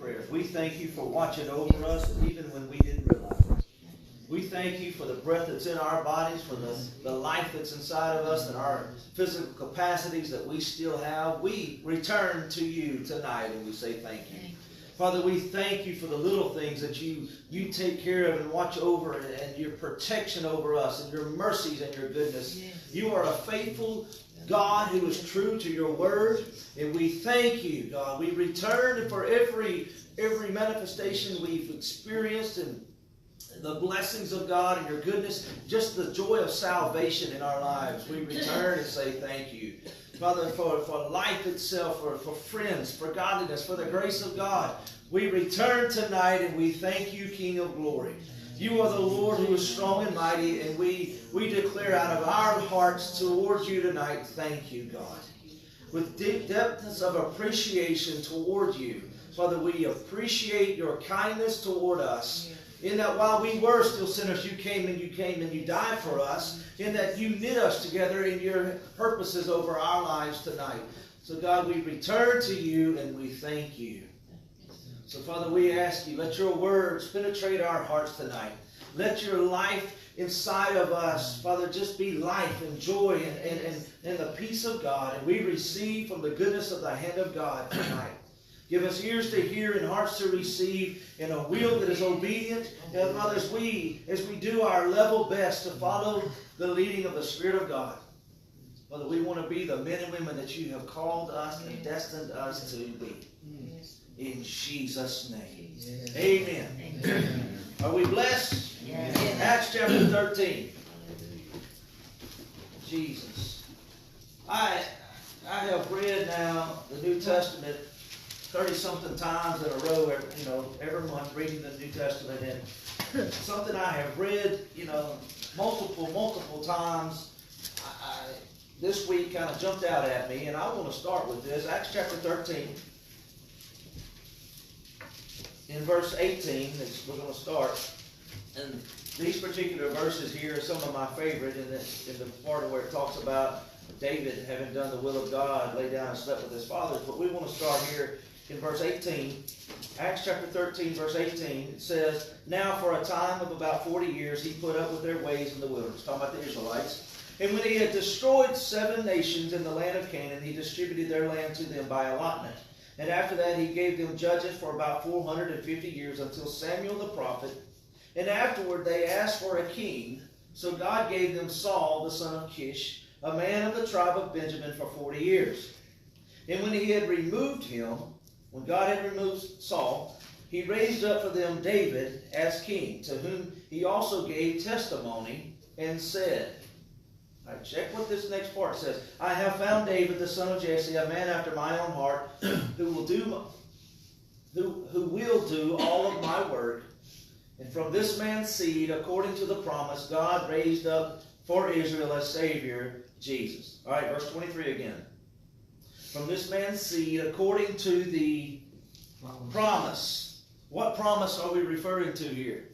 prayers. We thank you for watching over us even when we didn't realize it. We thank you for the breath that's in our bodies, for the life that's inside of us, and our physical capacities that we still have. We return to you tonight and we say thank you. Father, we thank you for the little things that you take care of and watch over, and your protection over us, and your mercies and your goodness. You are a faithful God who is true to your word, and we thank you, God. We return for every manifestation we've experienced, and the blessings of God and your goodness, just the joy of salvation in our lives. We return and say thank you. Father, for life itself, for friends, for godliness, for the grace of God, we return tonight and we thank you, King of glory. You are the Lord who is strong and mighty, and we declare out of our hearts towards you tonight, thank you, God. With deep depths of appreciation toward you, Father, we appreciate your kindness toward us. In that while we were still sinners, you came and you died for us. In that you knit us together in your purposes over our lives tonight. So God, we return to you and we thank you. So Father, we ask you, let your words penetrate our hearts tonight. Let your life inside of us, Father, just be life and joy and the peace of God. And we receive from the goodness of the hand of God tonight. Give us ears to hear and hearts to receive, and a will that is obedient. And Father, as we do our level best to follow the leading of the Spirit of God, Father, we want to be the men and women that you have called us and destined us to be. In Jesus' name. Yes. Amen. Amen. Are we blessed? Yes. Acts chapter 13. Jesus. I have read now the New Testament 30-something times in a row, every month reading the New Testament, and something I have read, multiple times. This week kind of jumped out at me, and I want to start with this. Acts chapter 13, in verse 18, we're going to start. And these particular verses here are some of my favorite in the part of where it talks about David having done the will of God, lay down and slept with his fathers. But we want to start here in verse 18, Acts chapter 13, verse 18, it says, "Now for a time of about 40 years he put up with their ways in the wilderness." Talking about the Israelites. "And when he had destroyed 7 nations in the land of Canaan, he distributed their land to them by allotment. And after that he gave them judges for about 450 years until Samuel the prophet. And afterward they asked for a king. So God gave them Saul the son of Kish, a man of the tribe of Benjamin, for 40 years. And when he had removed him, when God had removed Saul, he raised up for them David as king, to whom he also gave testimony and said," all right, check what this next part says. "I have found David the son of Jesse, a man after my own heart, who will do all of my work. And from this man's seed, according to the promise, God raised up for Israel a Savior, Jesus." All right, verse 23 again. "From this man's seed, according to the promise." What promise are we referring to here?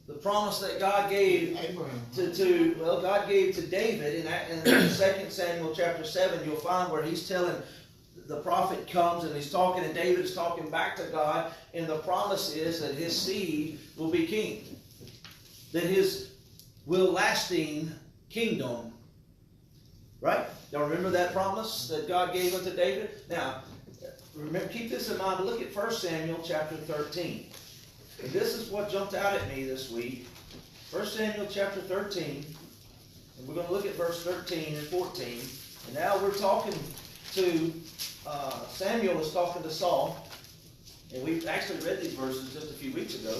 The promise that God gave God gave to David in 2 Samuel chapter 7. You'll find where he's telling, the prophet comes and he's talking, and David is talking back to God, and the promise is that his seed will be king, that his lasting kingdom. Right? Y'all remember that promise that God gave unto David? Now, remember, keep this in mind. Look at 1 Samuel chapter 13. And this is what jumped out at me this week. 1 Samuel chapter 13. And we're going to look at verse 13 and 14. And now we're talking to, Samuel is talking to Saul. And we actually read these verses just a few weeks ago,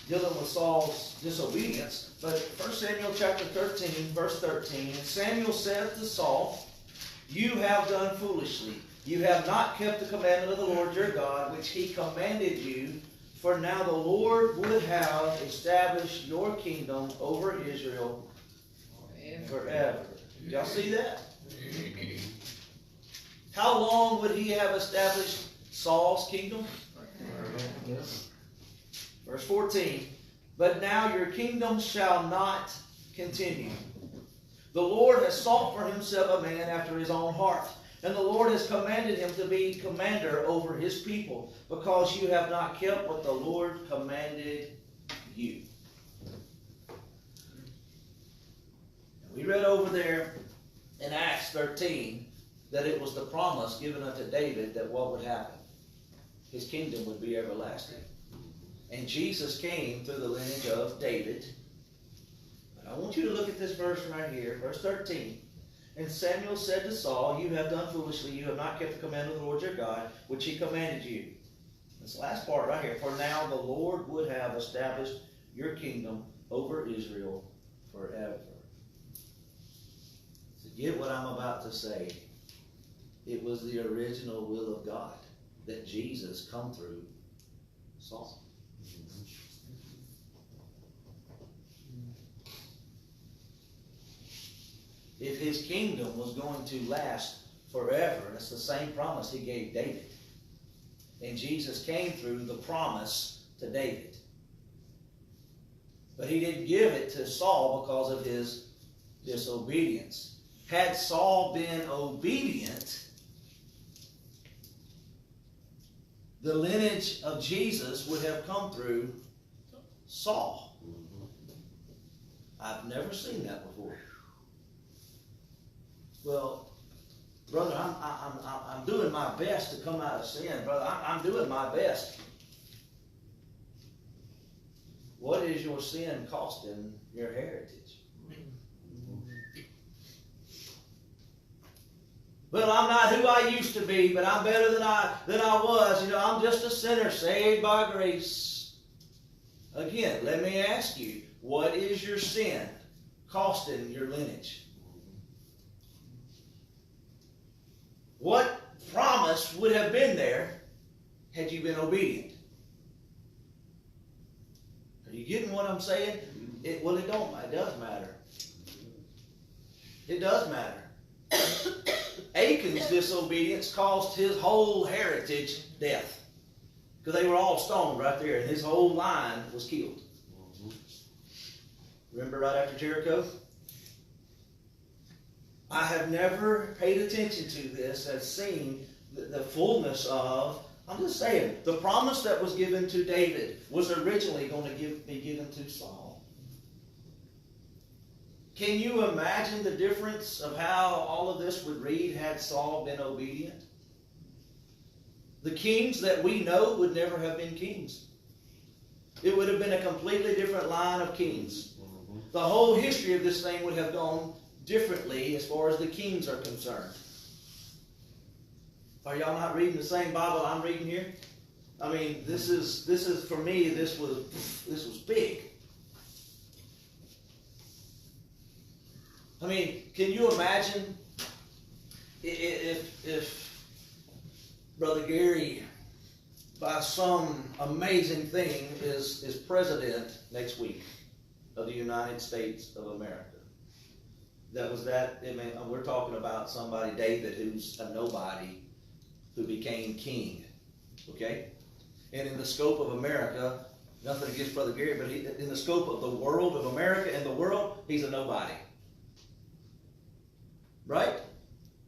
dealing with Saul's disobedience. But 1 Samuel chapter 13, verse 13, "And Samuel said to Saul, You have done foolishly. You have not kept the commandment of the Lord your God, which he commanded you. For now the Lord would have established your kingdom over Israel forever." Y'all see that? How long would he have established Saul's kingdom? Verse 14. "But now your kingdom shall not continue. The Lord has sought for himself a man after his own heart, And the Lord has commanded him to be commander over his people, because you have not kept what the Lord commanded you. We read over there in Acts 13 that it was the promise given unto David that what would happen? His kingdom would be everlasting. And Jesus came through the lineage of David. But I want you to look at this verse right here, verse 13. And Samuel said to Saul, you have done foolishly, you have not kept the command of the Lord your God, which he commanded you. This last part right here. For now the Lord would have established your kingdom over Israel forever. To get what I'm about to say, it was the original will of God that Jesus come through Saul. If his kingdom was going to last forever, and it's the same promise he gave David. And Jesus came through the promise to David. But he didn't give it to Saul because of his disobedience. Had Saul been obedient, the lineage of Jesus would have come through Saul. I've never seen that before. Well, brother, I'm doing my best to come out of sin, brother. I'm doing my best. What is your sin costing your heritage? Well, I'm not who I used to be, but I'm better than I was. You know, I'm just a sinner saved by grace. Again, let me ask you, what is your sin costing your lineage? What promise would have been there had you been obedient? Are you getting what I'm saying? It does matter. It does matter. Achan's disobedience caused his whole heritage death. Because they were all stoned right there, and his whole line was killed. Remember right after Jericho? I have never paid attention to this, have seen the fullness of, I'm just saying, the promise that was given to David was originally going to be given to Saul. Can you imagine the difference of how all of this would read had Saul been obedient? The kings that we know would never have been kings. It would have been a completely different line of kings. The whole history of this thing would have gone differently as far as the kings are concerned. Are y'all not reading the same Bible I'm reading here? I mean, this is for me, this was big. I mean, can you imagine if Brother Gary, by some amazing thing, is president next week of the United States of America? I mean, we're talking about somebody, David, who's a nobody, who became king. Okay? And in the scope of America, nothing against Brother Gary, but in the scope of the world, of America and the world, he's a nobody. Right?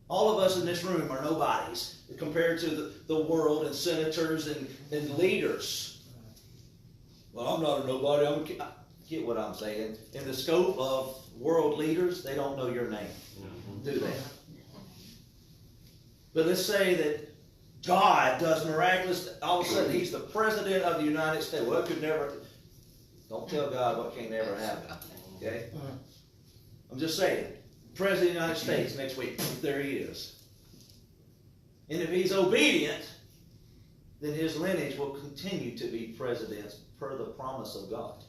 All of us in this room are nobodies compared to the world and senators and leaders. Well, I'm not a nobody. Get what I'm saying? In the scope of world leaders, they don't know your name, do they? But let's say that God does miraculous. All of a sudden, he's the president of the United States. Well, it could never. Don't tell God what can't never happen. Okay? I'm just saying. President of the United States next week. There he is. And if he's obedient, then his lineage will continue to be presidents per the promise of God.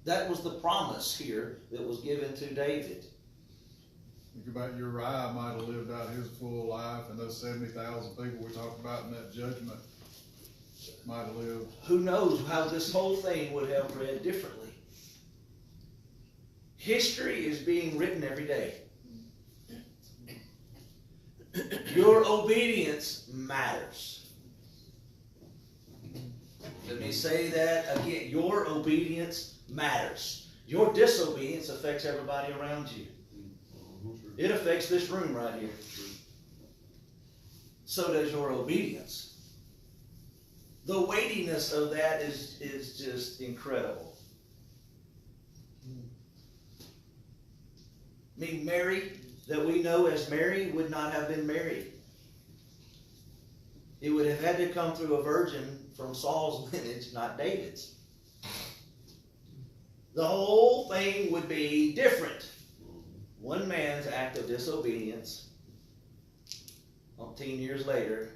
That was the promise here that was given to David. Think about Uriah might have lived out his full life, and those 70,000 people we talked about in that judgment might have lived. Who knows how this whole thing would have read differently. History is being written every day. Your obedience matters. Let me say that again. Your obedience matters. Your disobedience affects everybody around you. It affects this room right here. So does your obedience. The weightiness of that is just incredible. I mean, Mary, that we know as Mary, would not have been married. It would have had to come through a virgin from Saul's lineage, not David's. The whole thing would be different. One man's act of disobedience, 15 years later,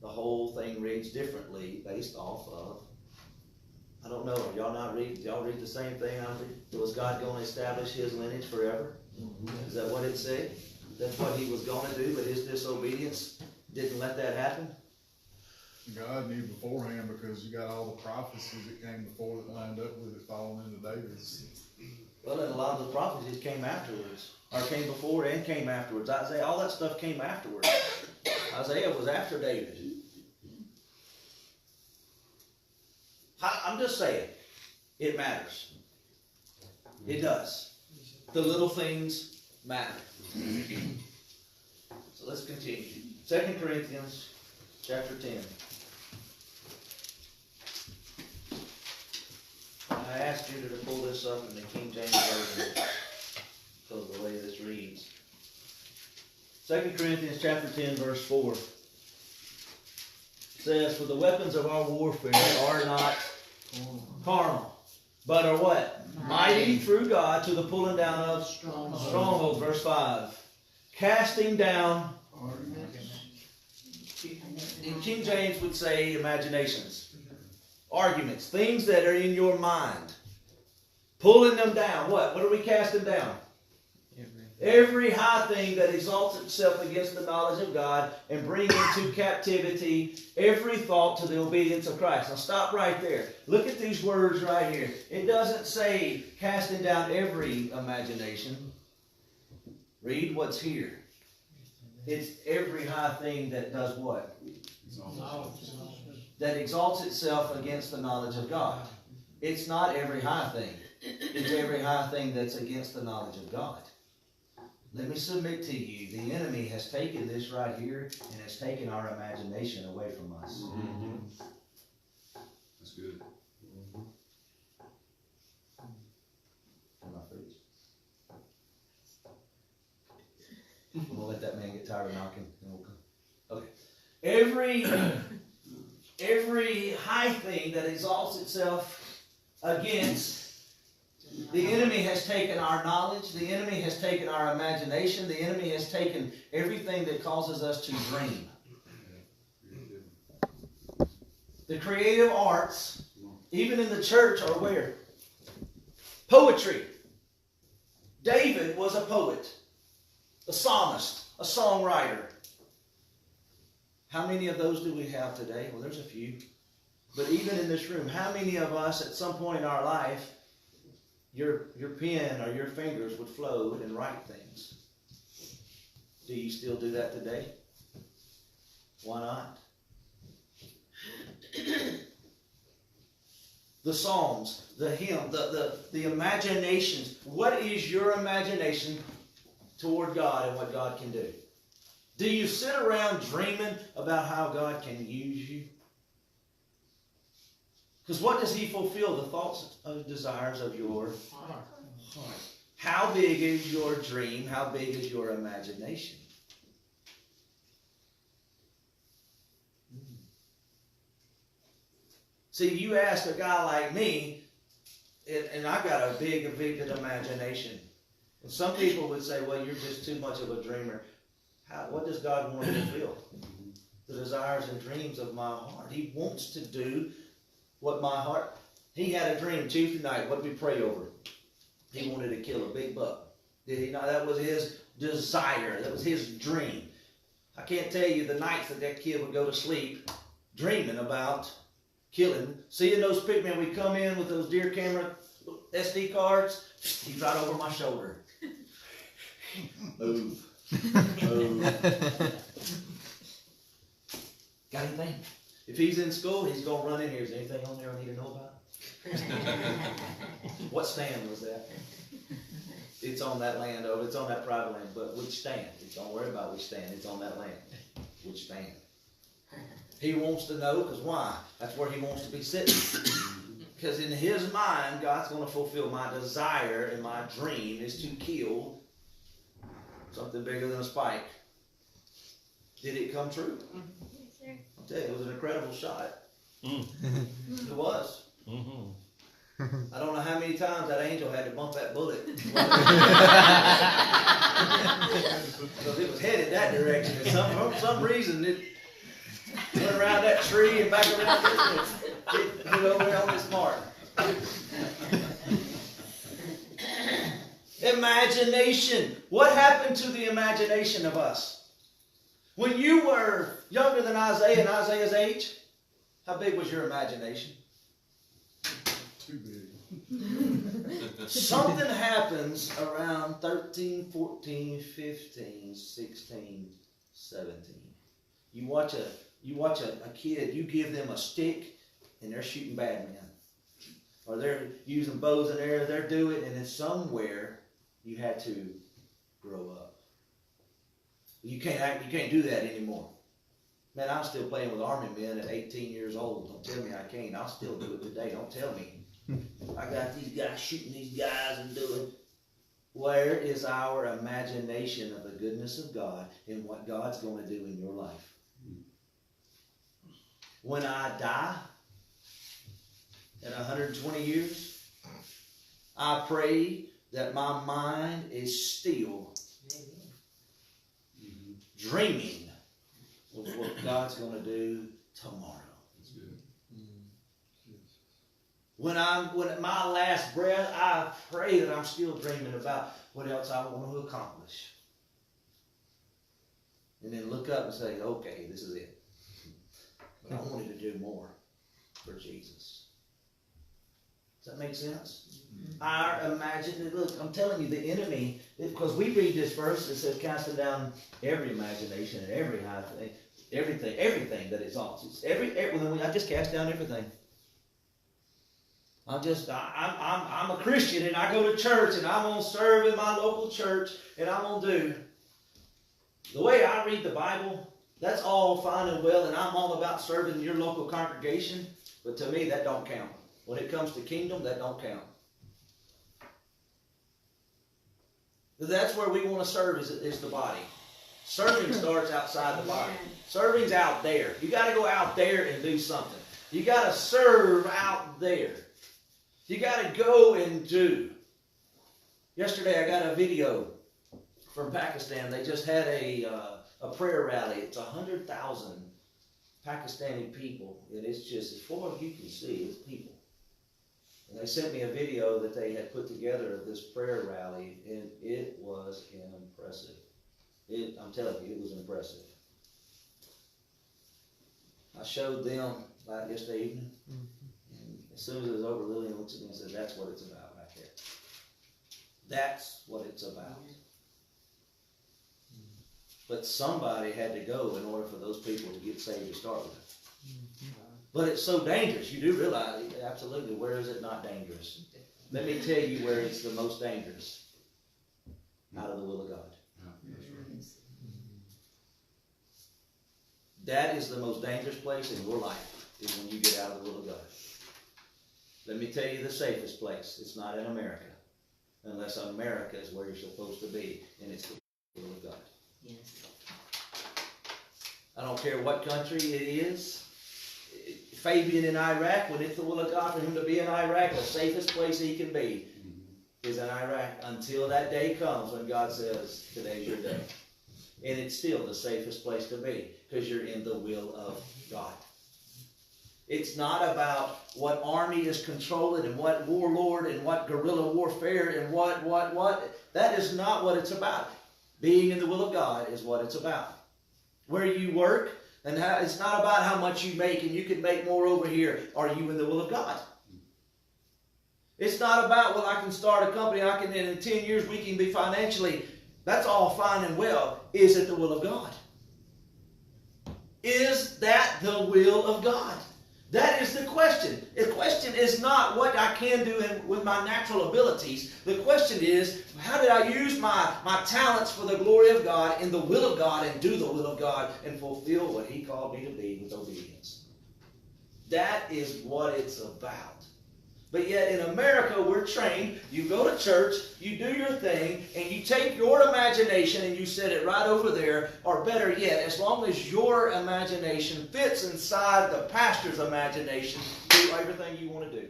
the whole thing reads differently based off of, I don't know, y'all read the same thing I'm reading? Was God going to establish his lineage forever? Is that what it said? That's what he was going to do, but his disobedience didn't let that happen? God knew beforehand, because you got all the prophecies that came before that lined up with it falling into David's. Well, and a lot of the prophecies came afterwards, or came before and came afterwards. Isaiah, all that stuff came afterwards. Isaiah was after David. I'm just saying, it matters. It does. The little things matter. So let's continue. 2 Corinthians chapter 10. I asked you to pull this up in the King James Version because of the way this reads. 2 Corinthians chapter 10, verse 4 says, "For the weapons of our warfare are not carnal, but are what? Mighty through God to the pulling down of strongholds." Verse 5. Casting down, in King James would say imaginations. Arguments, things that are in your mind. Pulling them down. What are we casting down? Every high thing that exalts itself against the knowledge of God, and bring into captivity every thought to the obedience of Christ. Now stop right there. Look at these words right here. It doesn't say casting down every imagination. Read what's here. It's every high thing that does what? That exalts itself against the knowledge of God. It's not every high thing. It's every high thing that's against the knowledge of God. Let me submit to you, the enemy has taken this right here and has taken our imagination away from us. Mm-hmm. That's good. Am I finished? I'm going to let that man get tired of knocking. And we'll come. Okay. Every high thing that exalts itself against, the enemy has taken our knowledge, the enemy has taken our imagination, the enemy has taken everything that causes us to dream. The creative arts, even in the church, are where? Poetry. David was a poet, a psalmist, a songwriter. How many of those do we have today? Well, there's a few. But even in this room, how many of us at some point in our life, your pen or your fingers would flow and write things? Do you still do that today? Why not? The Psalms, the hymn, the imaginations. What is your imagination toward God and what God can do? Do you sit around dreaming about how God can use you? Because what does He fulfill? The thoughts and desires of your heart. How big is your dream? How big is your imagination? See, you ask a guy like me, and I got a big, vivid imagination. And some people would say, well, you're just too much of a dreamer. What does God want to fulfill? The desires and dreams of my heart. He wants to do what my heart... He had a dream Tuesday night. What did we pray over? He wanted to kill a big buck. Did he not? That was his desire. That was his dream. I can't tell you the nights that kid would go to sleep dreaming about killing. Seeing those pictures, man, we come in with those deer camera SD cards. He's right over my shoulder. Move. Got anything? If he's in school, he's going to run in here. Is there anything on there I need to know about? What stand was that? It's on that land over, it's on that private land, but which stand? Don't worry about which stand, it's on that land. Which stand? He wants to know, because why? That's where he wants to be sitting. Because in his mind, God's going to fulfill my desire, and my dream is to kill something bigger than a spike. Did it come true? Yes, sir. I'll tell you, it was an incredible shot. It was. I don't know how many times that angel had to bump that bullet. Because it was headed that direction. And for some reason, it went around that tree and back around this. It hit over there on this mark. Imagination. What happened to the imagination of us? When you were younger than Isaiah and Isaiah's age, how big was your imagination? Too big. Something happens around 13, 14, 15, 16, 17. You watch a kid, you give them a stick and they're shooting bad men. Or they're using bows and arrows, they're doing it, and then somewhere you had to grow up. You can't do that anymore. Man, I'm still playing with army men at 18 years old. Don't tell me I can't. I'll still do it today. Don't tell me. I got these guys shooting these guys and doing. Where is our imagination of the goodness of God and what God's going to do in your life? When I die in 120 years, I pray that my mind is still dreaming of what God's going to do tomorrow. That's good. When at my last breath, I pray that I'm still dreaming about what else I want to accomplish. And then look up and say, okay, this is it. But I wanted to do more for Jesus. Does that make sense? Our imagination, look, I'm telling you, the enemy, because we read this verse, it says, casting down every imagination and every high thing, everything that exalts. I just cast down everything. I'm a Christian and I go to church and I'm going to serve in my local church and I'm going to do. The way I read the Bible, that's all fine and well, and I'm all about serving your local congregation, but to me that don't count. When it comes to kingdom, that don't count. That's where we want to serve is the body. Serving starts outside the body. Serving's out there. You got to go out there and do something. You got to serve out there. You got to go and do. Yesterday I got a video from Pakistan. They just had a prayer rally. It's 100,000 Pakistani people, and it's just as far as you can see, it's people. And they sent me a video that they had put together of this prayer rally, and it was impressive. I'm telling you, it was impressive. I showed them yesterday evening. And as soon as it was over, Lillian looked at me and said, that's what it's about right there. That's what it's about. But somebody had to go in order for those people to get saved to start with. But it's so dangerous. You do realize, absolutely, where is it not dangerous? Let me tell you where it's the most dangerous. Out of the will of God. Yeah, that's right. That is the most dangerous place in your life, is when you get out of the will of God. Let me tell you the safest place. It's not in America. Unless America is where you're supposed to be, and it's the will of God. Yes. I don't care what country it is. Fabian in Iraq, when it's the will of God for him to be in Iraq, the safest place he can be is in Iraq until that day comes when God says, today's your day. And it's still the safest place to be because you're in the will of God. It's not about what army is controlling and what warlord and what guerrilla warfare and what. That is not what it's about. Being in the will of God is what it's about. Where you work, and it's not about how much you make and you can make more over here. Are you in the will of God? It's not about, well, I can start a company, and in 10 years we can be financially. That's all fine and well. Is it the will of God? Is that the will of God? That is the question. The question is not what I can do with my natural abilities. The question is, how did I use my talents for the glory of God, in the will of God, and do the will of God, and fulfill what He called me to be with obedience. That is what it's about. But yet in America, we're trained, you go to church, you do your thing, and you take your imagination and you set it right over there, or better yet, as long as your imagination fits inside the pastor's imagination, do everything you want to do.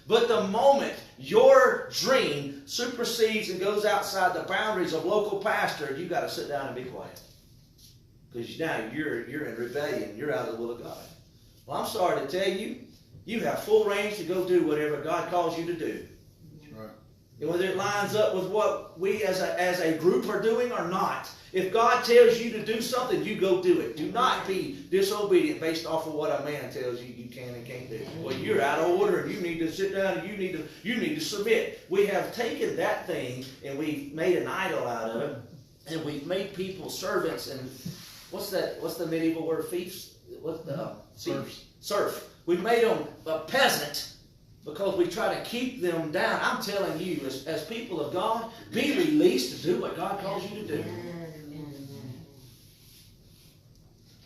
But the moment your dream supersedes and goes outside the boundaries of local pastor, you got to sit down and be quiet. Because now you're in rebellion, you're out of the will of God. Well, I'm sorry to tell you, you have full range to go do whatever God calls you to do. That's right. And whether it lines up with what we as a group are doing or not. If God tells you to do something, you go do it. Do not be disobedient based off of what a man tells you you can and can't do. Well, you're out of order and you need to sit down and you need to submit. We have taken that thing and we've made an idol out of it. And we've made people servants and what's the medieval word? Thieves? What the Serfs. Serf. We've made them a peasant because we try to keep them down. I'm telling you, as people of God, be released to do what God calls you to do.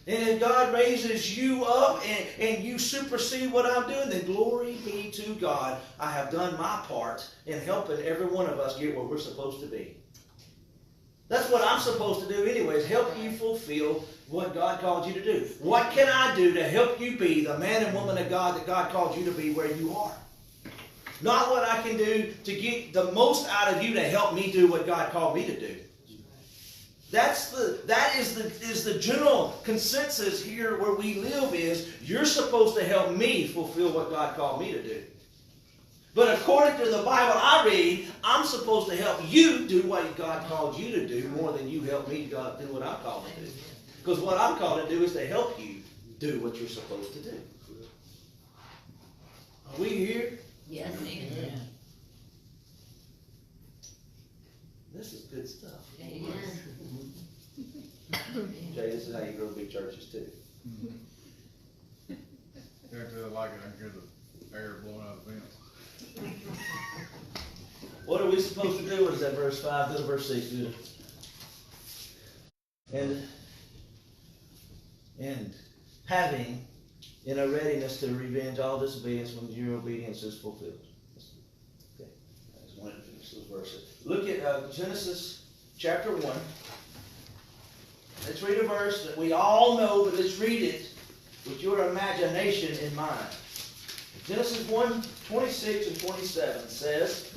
And if God raises you up and you supersede what I'm doing, then glory be to God. I have done my part in helping every one of us get where we're supposed to be. That's what I'm supposed to do anyways, help you fulfill what God called you to do. What can I do to help you be the man and woman of God that God called you to be where you are? Not what I can do to get the most out of you to help me do what God called me to do. That is the general consensus here where we live is you're supposed to help me fulfill what God called me to do. But according to the Bible I read, I'm supposed to help you do what God called you to do more than you help me do what I'm called to do. Because what I'm called to do is to help you do what you're supposed to do. Are we here? Yes, amen. This is good stuff. Amen. Jay, this is how you grow big churches too. Every time I like it, I can hear the air blowing out of the fence. What are we supposed to do? What is that, verse 5? Go to verse 6. Do it. And having in a readiness to revenge all disobedience when your obedience is fulfilled. Okay. I just wanted to finish those verses. Look at Genesis chapter 1. Let's read a verse that we all know, but let's read it with your imagination in mind. Genesis 1:26 and 27 says,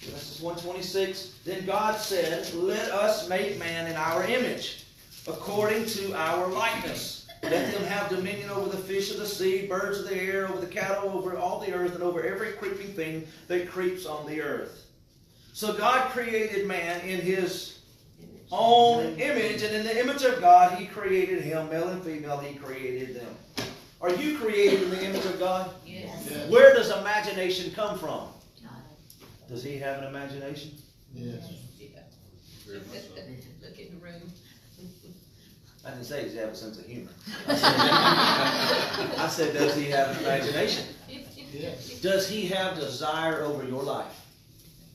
Genesis 1:26, then God said, let us make man in our image, according to our likeness. Let them have dominion over the fish of the sea, birds of the air, over the cattle, over all the earth, and over every creeping thing that creeps on the earth. So God created man in His own image, and in the image of God He created him, male and female He created them. Are you created in the image of God? Yes. Yes. Where does imagination come from? Does He have an imagination? Yes. Very much so. Look in the room. I didn't say does He have a sense of humor. I said, does He have an imagination? Yes. Does He have desire over your life?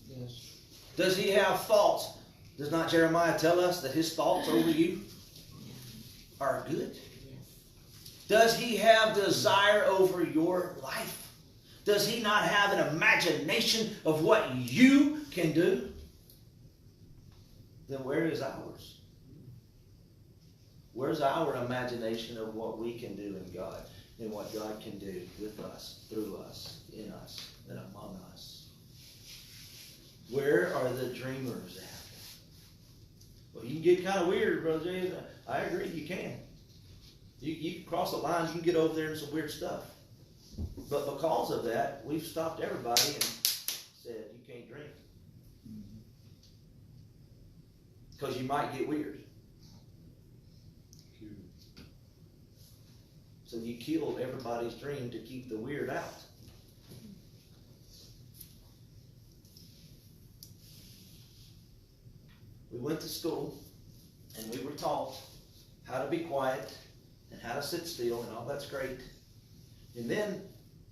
Yes. Does He have thoughts? Does not Jeremiah tell us that His thoughts over you are good? Does He have desire over your life? Does He not have an imagination of what you can do? Then where is ours? Where's our imagination of what we can do in God and what God can do with us, through us, in us, and among us? Where are the dreamers at? Well, you can get kind of weird, Brother Jay. I agree, you can. You can cross the lines, you can get over there in some weird stuff. But because of that, we've stopped everybody and said, you can't drink. Because you might get weird. So you killed everybody's dream to keep the weird out. We went to school and we were taught how to be quiet and how to sit still, and all that's great. And then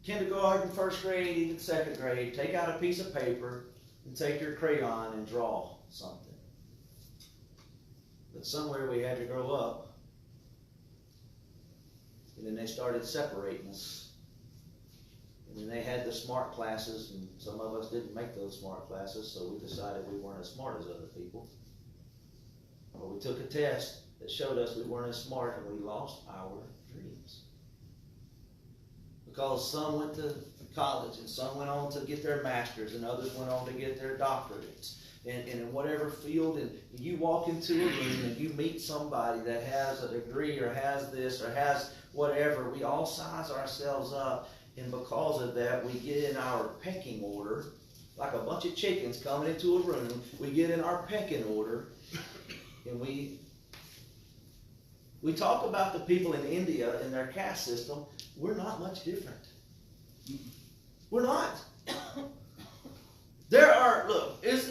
kindergarten, first grade, even second grade, take out a piece of paper and take your crayon and draw something. But somewhere we had to grow up. And then they started separating us. And then they had the smart classes, and some of us didn't make those smart classes, so we decided we weren't as smart as other people. Or we took a test that showed us we weren't as smart, and we lost our dreams. Because some went to college, and some went on to get their masters, and others went on to get their doctorates. And in whatever field, and you walk into a room and you meet somebody that has a degree or has this or has whatever, we all size ourselves up, and because of that, we get in our pecking order, like a bunch of chickens coming into a room, we get in our pecking order, and we talk about the people in India and their caste system. We're not much different. We're not.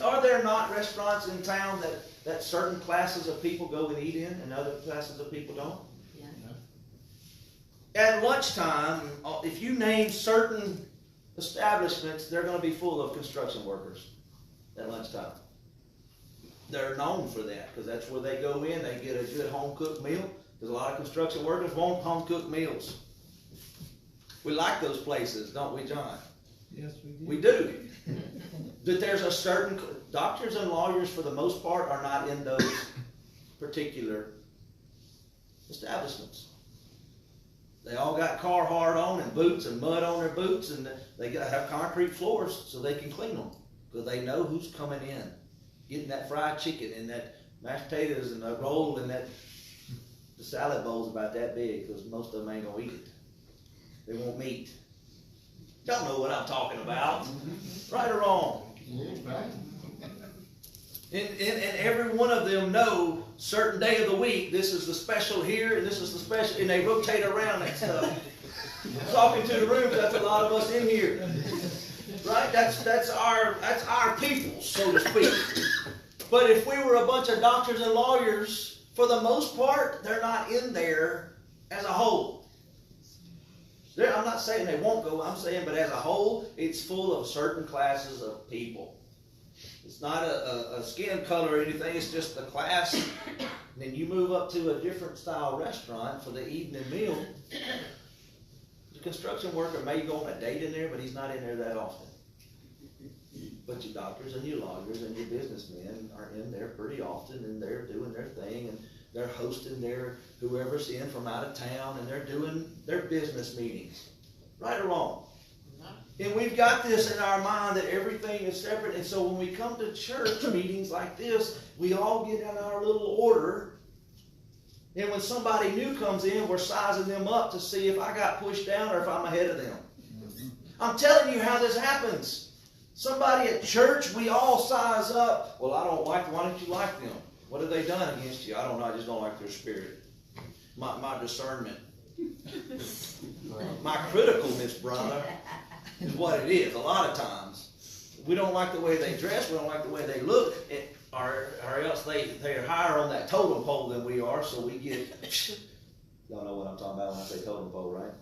Are there not restaurants in town that certain classes of people go and eat in and other classes of people don't? Yeah. At lunchtime, if you name certain establishments, they're going to be full of construction workers at lunchtime. They're known for that because that's where they go in, they get a good home-cooked meal. Because a lot of construction workers want home-cooked meals. We like those places, don't we, John? Yes, we do. We do. But there's a certain, doctors and lawyers for the most part are not in those particular establishments. They all got Carhartt on and boots and mud on their boots, and they have concrete floors so they can clean them. Because they know who's coming in, getting that fried chicken and that mashed potatoes and a roll and that, the salad bowl's about that big because most of them ain't gonna eat it. They want meat. Y'all know what I'm talking about. Right or wrong. And every one of them know certain day of the week, this is the special here, and this is the special, and they rotate around that stuff. Talking to the rooms, that's a lot of us in here. Right? That's our people, so to speak. But if we were a bunch of doctors and lawyers, for the most part, they're not in there as a whole. I'm not saying they won't go, I'm saying, but as a whole, it's full of certain classes of people. It's not a skin color or anything, it's just the class. And then you move up to a different style restaurant for the evening meal. The construction worker may go on a date in there, but he's not in there that often. But your doctors and your lawyers and your businessmen are in there pretty often, and they're doing their thing, and they're hosting their whoever's in from out of town, and they're doing their business meetings. Right or wrong? And we've got this in our mind that everything is separate, and so when we come to church meetings like this, we all get in our little order, and when somebody new comes in, we're sizing them up to see if I got pushed down or if I'm ahead of them. I'm telling you how this happens. Somebody at church, we all size up. Well, I don't like them. Why don't you like them? What have they done against you? I don't know. I just don't like their spirit. My discernment. My criticalness, brother, is what it is. A lot of times, we don't like the way they dress. We don't like the way they look. Or else they're higher on that totem pole than we are, so we get... Y'all know what I'm talking about when I say totem pole, right?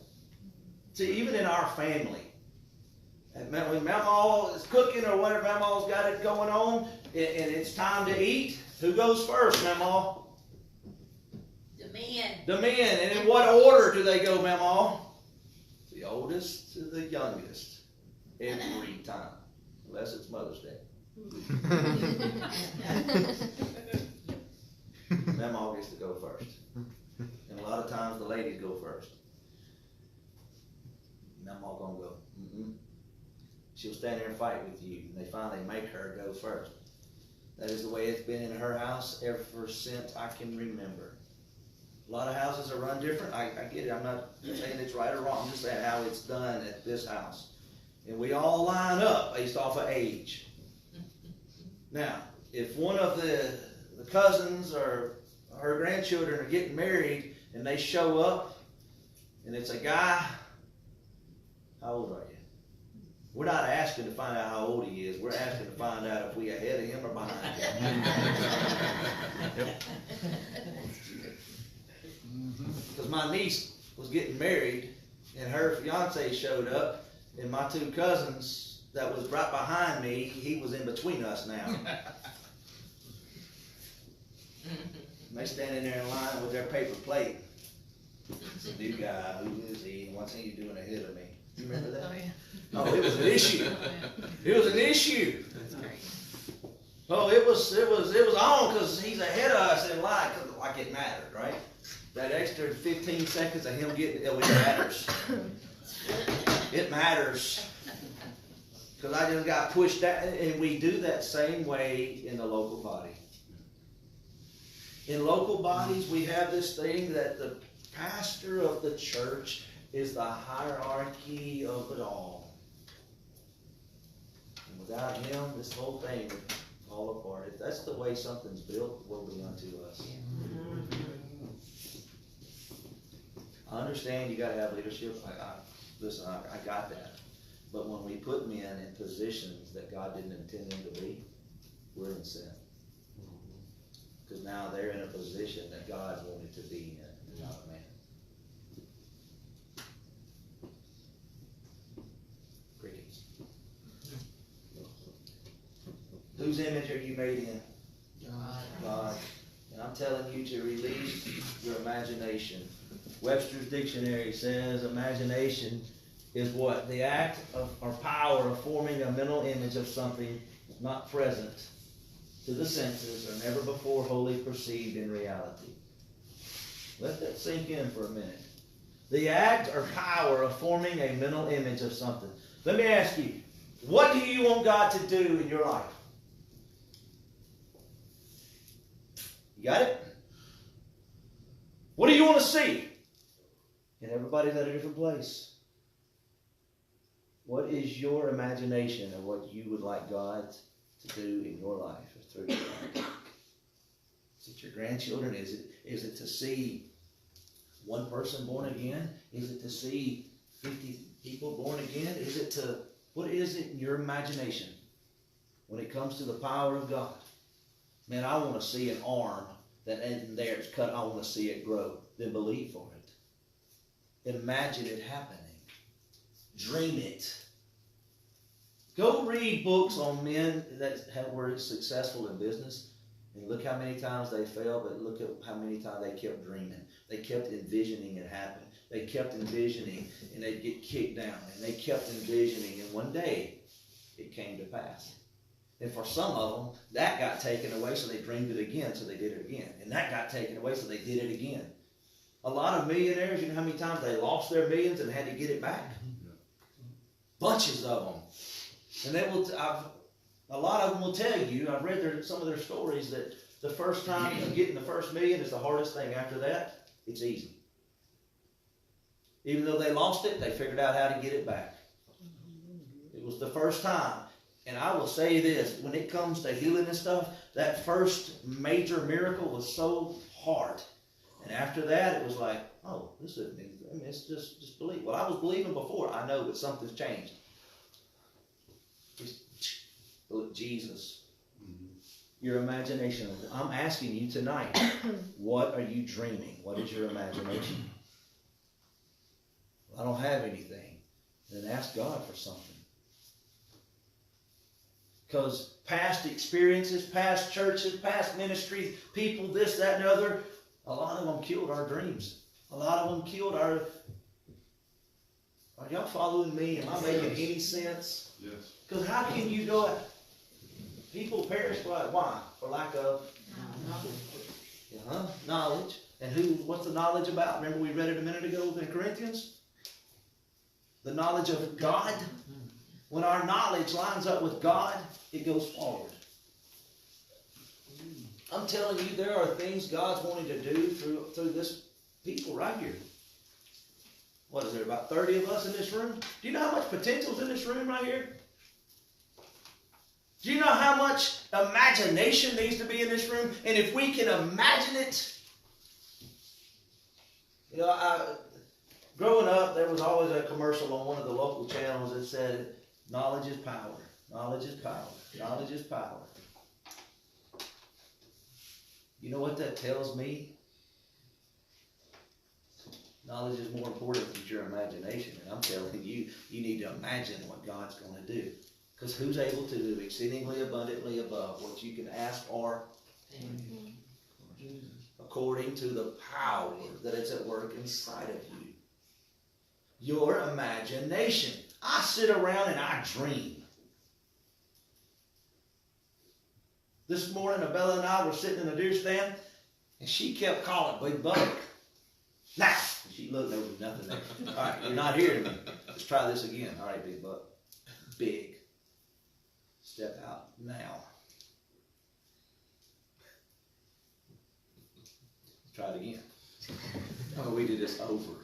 See, even in our family, when Mamaw is cooking or whatever, Mamaw's got it going on, and it's time to eat, who goes first, Mamaw? The men. The men. And in what order do they go, Mamaw? The oldest to the youngest. Every time. Unless it's Mother's Day. Mamaw gets to go first. And a lot of times the ladies go first. Mamaw gonna go. She'll stand there and fight with you, and they finally make her go first. That is the way it's been in her house ever since I can remember. A lot of houses are run different. I get it. I'm not saying it's right or wrong. I'm just saying how it's done at this house. And we all line up based off of age. Now, if one of the cousins or her grandchildren are getting married and they show up and it's a guy, how old are you? We're not asking to find out how old he is. We're asking to find out if we ahead of him or behind him. Because my niece was getting married, and her fiance showed up, and my two cousins that was right behind me, he was in between us now. And they standing there in line with their paper plate. It's a new guy, who is he, what's he doing ahead of me? You remember that? Oh, yeah. Oh, it was an issue. It was an issue. That's great. Oh, it was on because he's ahead of us in line, 'cause like it mattered, right? That extra 15 seconds of him getting, it matters. It matters. Because I just got pushed out, and we do that same way in the local body. In local bodies, we have this thing that the pastor of the church is the hierarchy of it all. And without him, this whole thing would fall apart. If that's the way something's built, woe be unto us. I understand you gotta have leadership. Listen, I got that. But when we put men in positions that God didn't intend them to be, we're in sin. Because now they're in a position that God wanted to be in, not a man. Crickets. Whose image are you made in? God. And I'm telling you to release your imagination. Webster's dictionary says imagination is what? The act of, or power of forming a mental image of something not present to the senses or never before wholly perceived in reality. Let that sink in for a minute. The act or power of forming a mental image of something. Let me ask you, what do you want God to do in your life? You got it? What do you want to see? And everybody's at a different place. What is your imagination of what you would like God to do in your life or through your life? Is it your grandchildren? Is it to see one person born again? Is it to see 50 people born again? What is it in your imagination when it comes to the power of God? Man, I want to see an arm that isn't there, it's cut. I want to see it grow. Then believe for it. Imagine it happening. Dream it. Go read books on men that were successful in business, and look how many times they failed, but look at how many times they kept dreaming. They kept envisioning it happen. They kept envisioning, and they'd get kicked down, and they kept envisioning, and one day it came to pass. And for some of them, that got taken away, so they dreamed it again, so they did it again. And that got taken away, so they did it again. A lot of millionaires, you know how many times they lost their millions and had to get it back? Bunches of them. And they will. A lot of them will tell you. I've read some of their stories that the first time getting the first million is the hardest thing. After that, it's easy. Even though they lost it, they figured out how to get it back. It was the first time. And I will say this: when it comes to healing and stuff, that first major miracle was so hard. And after that, it was like, oh, this isn't anything. I mean, it's just believe. Well, I was believing before. I know that something's changed. Jesus. Your imagination. I'm asking you tonight, what are you dreaming? What is your imagination? Well, I don't have anything. Then ask God for something. Because past experiences, past churches, past ministries, people, this, that, and the other, a lot of them killed our dreams. A lot of them killed our... Are y'all following me? Am I making any sense? Yes. Because how can you go... People perish by why? For lack of... knowledge. And what's the knowledge about? Remember we read it a minute ago in Corinthians? The knowledge of God. When our knowledge lines up with God, it goes forward. I'm telling you, there are things God's wanting to do through this people right here. What is there, about 30 of us in this room? Do you know how much potential's in this room right here? Do you know how much imagination needs to be in this room? And if we can imagine it, you know, growing up, there was always a commercial on one of the local channels that said, knowledge is power. Knowledge is power. Knowledge is power. You know what that tells me? Knowledge is more important than your imagination, and I'm telling you, you need to imagine what God's gonna do. Because who's able to do exceedingly abundantly above what you can ask or according to the power that is at work inside of you. Your imagination. I sit around and I dream. This morning, Abella and I were sitting in a deer stand, and she kept calling, Big Buck. Now! And she looked, there was nothing there. All right, you're not hearing me. Let's try this again. All right, Big Buck. Big. Step out now. Try it again. Oh, we did this over.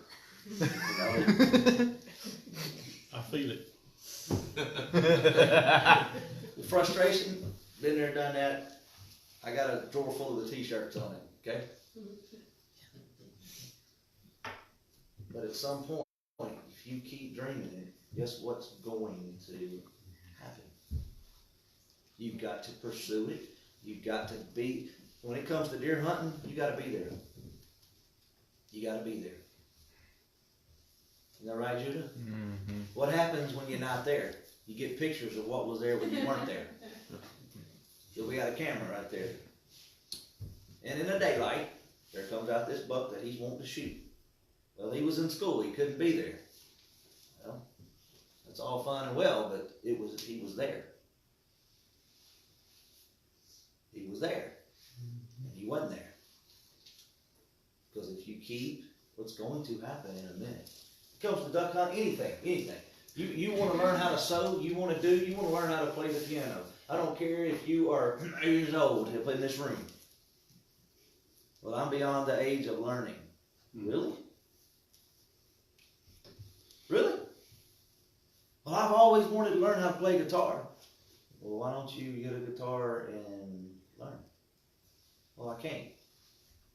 You know? I feel it. The frustration, been there, done that. I got a drawer full of the t-shirts on it, okay? But at some point, if you keep dreaming it, guess what's going to happen? You've got to pursue it. You've got to be, when it comes to deer hunting, you gotta be there. You gotta be there. Isn't that right, Judah? Mm-hmm. What happens when you're not there? You get pictures of what was there when you weren't there. So we got a camera right there. And in the daylight, there comes out this buck that he's wanting to shoot. Well, he was in school, he couldn't be there. Well, that's all fine and well, but he was there. He was there. And he wasn't there. Because if you keep, what's going to happen in a minute? It comes to duck hunt, anything. You want to learn how to sew, you want to learn how to play the piano. I don't care if you are 8 years old to play in this room. Well, I'm beyond the age of learning. Really? Really? Well, I've always wanted to learn how to play guitar. Well, why don't you get a guitar and learn? Well, I can't.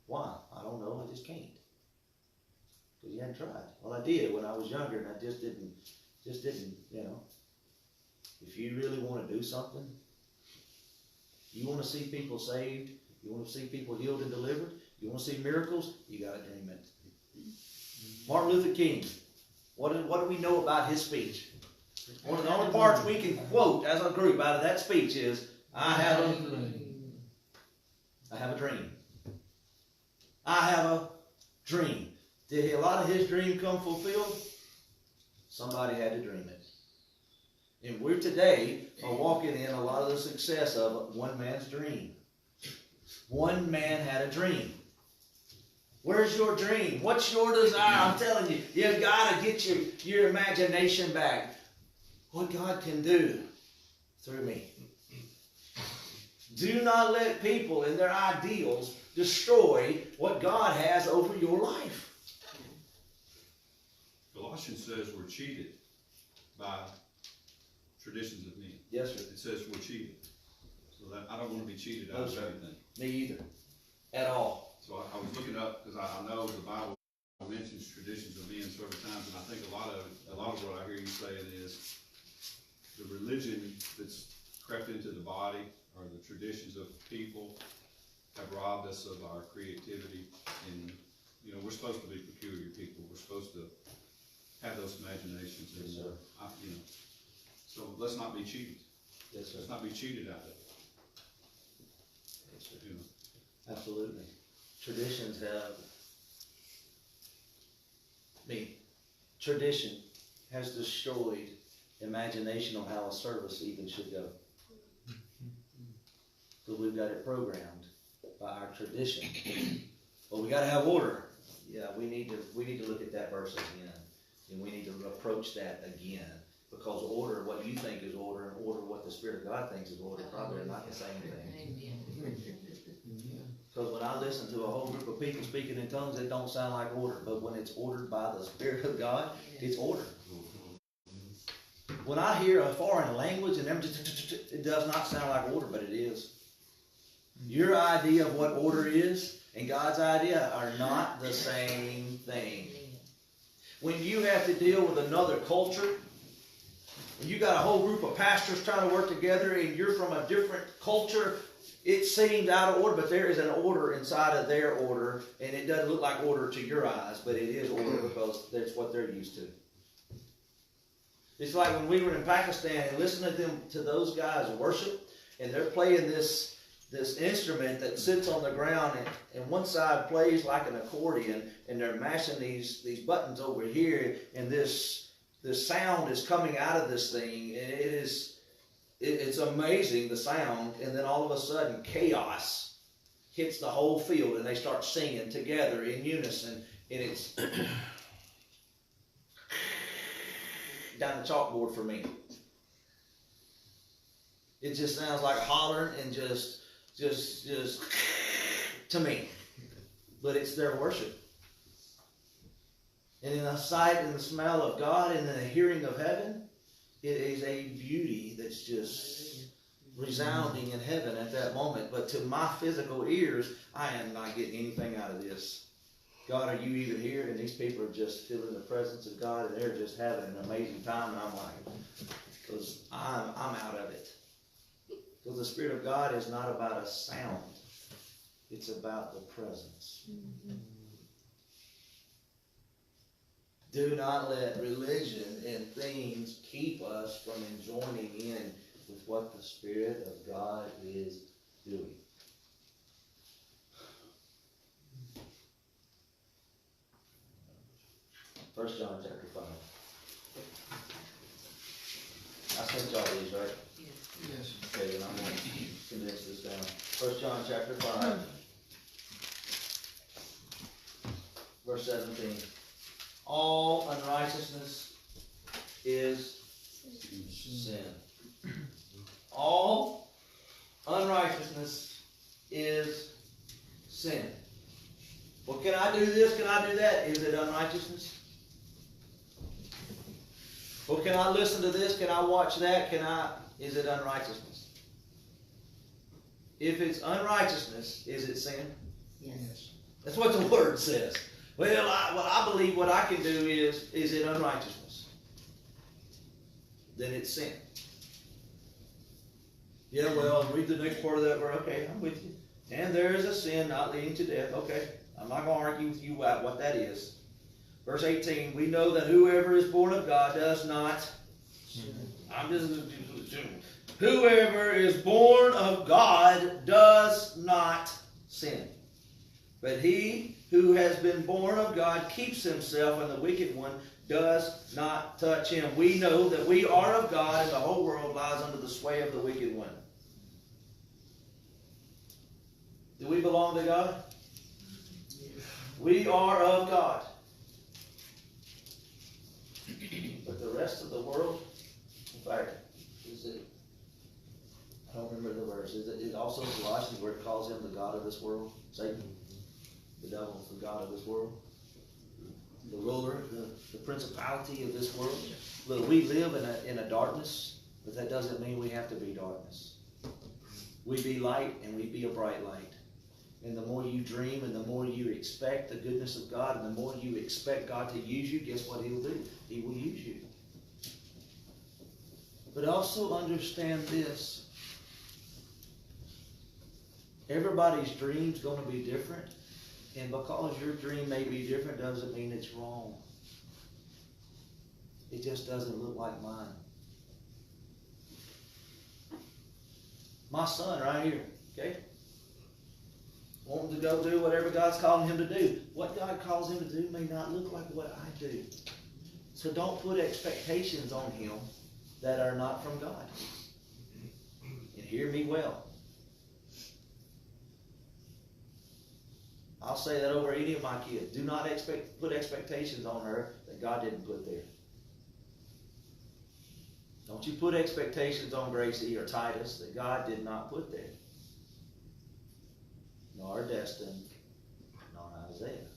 Why? I don't know, I just can't. Because you hadn't tried. Well, I did when I was younger, and I just didn't, you know. If you really want to do something, you want to see people saved, you want to see people healed and delivered, you want to see miracles, you got to dream it. Martin Luther King, what do we know about his speech? One of the only parts we can quote as a group out of that speech is, I have a dream. I have a dream. I have a dream. Did a lot of his dream come fulfilled? Somebody had to dream it. And we're today are walking in a lot of the success of one man's dream. One man had a dream. Where's your dream? What's your desire? I'm telling you, you've got to get your imagination back. What God can do through me. Do not let people and their ideals destroy what God has over your life. Colossians says we're cheated by traditions of men. Yes, sir. It says we're cheated. So that I don't want to be cheated out of anything. Me either. At all. So I was looking up because I know the Bible mentions traditions of men several times, and I think a lot of what I hear you saying is the religion that's crept into the body or the traditions of people have robbed us of our creativity. And you know, we're supposed to be peculiar people. We're supposed to have those imaginations. Yes, sir. You know, so let's not be cheated. Yes, sir. Let's not be cheated out of it. Yes, sir. You know. Absolutely. Traditions have, tradition has destroyed imagination on how a service even should go. Because we've got it programmed by our tradition. Well, we got to have order. Yeah, we need to look at that verse again, and we need to approach that again. Because order, what you think is order, and order what the Spirit of God thinks is order, probably are not the same thing. Because when I listen to a whole group of people speaking in tongues, it don't sound like order. But when it's ordered by the Spirit of God, it's order. When I hear a foreign language and it does not sound like order, but it is. Your idea of what order is and God's idea are not the same thing. When you have to deal with another culture, when you got a whole group of pastors trying to work together and you're from a different culture, it seemed out of order, but there is an order inside of their order, and it doesn't look like order to your eyes, but it is order because that's what they're used to. It's like when we were in Pakistan and listening to those guys worship, and they're playing this instrument that sits on the ground, and one side plays like an accordion, and they're mashing these buttons over here, and this sound is coming out of this thing, and it's amazing, the sound, and then all of a sudden chaos hits the whole field, and they start singing together in unison, and it's down the chalkboard for me. It just sounds like hollering and just to me. But it's their worship. And in the sight and the smell of God and in the hearing of heaven, it is a beauty that's just resounding in heaven at that moment. But to my physical ears, I am not getting anything out of this. God, are you even here? And these people are just feeling the presence of God, and they're just having an amazing time. And I'm like, because I'm out of it. Because the Spirit of God is not about a sound. It's about the presence. Mm-hmm. Do not let religion and things keep us from joining in with what the Spirit of God is doing. First John chapter 5. I sent y'all these, right? Yes. Okay, then I'm going to condense this down. First John chapter 5, verse 17. All unrighteousness is sin. All unrighteousness is sin. Well, can I do this? Can I do that? Is it unrighteousness? Well, can I listen to this? Can I watch that? Is it unrighteousness? If it's unrighteousness, is it sin? Yes. That's what the Word says. Well, I believe what I can do is it unrighteousness? Then it's sin. Yeah, well, read the next part of that verse. Okay, I'm with you. And there is a sin not leading to death. Okay, I'm not going to argue with you about what that is. Verse 18, we know that whoever is born of God does not. Whoever is born of God does not sin. But he who has been born of God keeps himself, and the wicked one does not touch him. We know that we are of God, and the whole world lies under the sway of the wicked one. Do we belong to God? We are of God. But the rest of the world, in fact, I don't remember the verse. Is it also in Colossians where it calls him the God of this world? Satan? The devil is the God of this world? The ruler, the principality of this world? Look, we live in a darkness, but that doesn't mean we have to be darkness. We be light, and we be a bright light. And the more you dream, and the more you expect the goodness of God, and the more you expect God to use you, guess what He will do? He will use you. But also understand this. Everybody's dream's going to be different. And because your dream may be different doesn't mean it's wrong. It just doesn't look like mine. My son right here, okay? Wanting to go do whatever God's calling him to do. What God calls him to do may not look like what I do. So don't put expectations on him that are not from God. And hear me well. I'll say that over any of my kids. Do not put expectations on her that God didn't put there. Don't you put expectations on Gracie or Titus that God did not put there. Nor Destin, nor Isaiah.